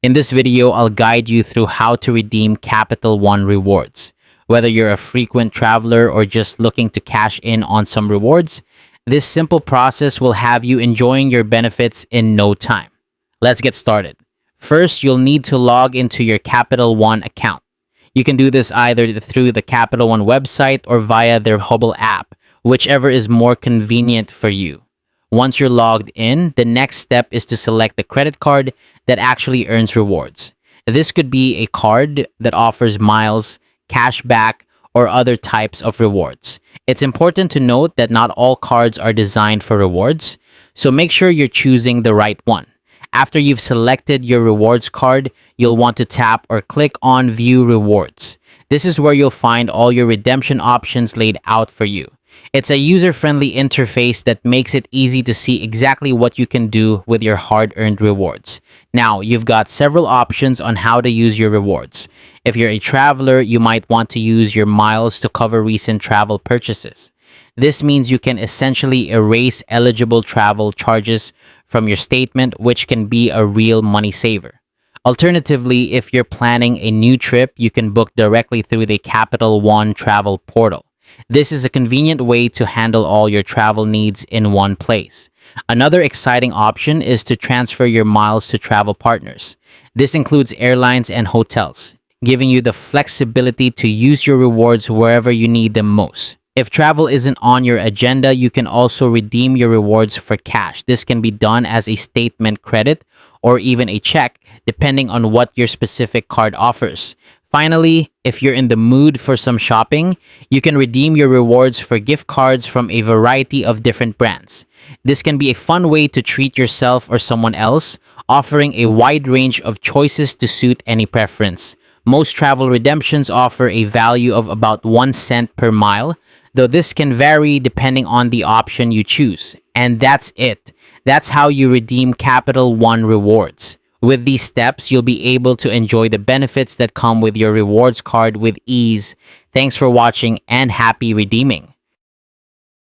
In this video, I'll guide you through how to redeem Capital One rewards. Whether you're a frequent traveler or just looking to cash in on some rewards, this simple process will have you enjoying your benefits in no time. Let's get started. First, you'll need to log into your Capital One account. You can do this either through the Capital One website or via their mobile app, whichever is more convenient for you. Once you're logged in, the next step is to select the credit card that actually earns rewards. This could be a card that offers miles, cash back, or other types of rewards. It's important to note that not all cards are designed for rewards, so make sure you're choosing the right one. After you've selected your rewards card, you'll want to tap or click on View Rewards. This is where you'll find all your redemption options laid out for you. It's a user-friendly interface that makes it easy to see exactly what you can do with your hard-earned rewards. Now, you've got several options on how to use your rewards. If you're a traveler, you might want to use your miles to cover recent travel purchases. This means you can essentially erase eligible travel charges from your statement, which can be a real money saver. Alternatively, if you're planning a new trip, you can book directly through the Capital One travel portal. This is a convenient way to handle all your travel needs in one place. Another exciting option is to transfer your miles to travel partners. This includes airlines and hotels, giving you the flexibility to use your rewards wherever you need them most. If travel isn't on your agenda, you can also redeem your rewards for cash. This can be done as a statement credit or even a check, depending on what your specific card offers. Finally, if you're in the mood for some shopping, you can redeem your rewards for gift cards from a variety of different brands. This can be a fun way to treat yourself or someone else, offering a wide range of choices to suit any preference. Most travel redemptions offer a value of about 1 cent per mile, though this can vary depending on the option you choose. And that's it. That's how you redeem Capital One rewards. With these steps, you'll be able to enjoy the benefits that come with your rewards card with ease. Thanks for watching and happy redeeming.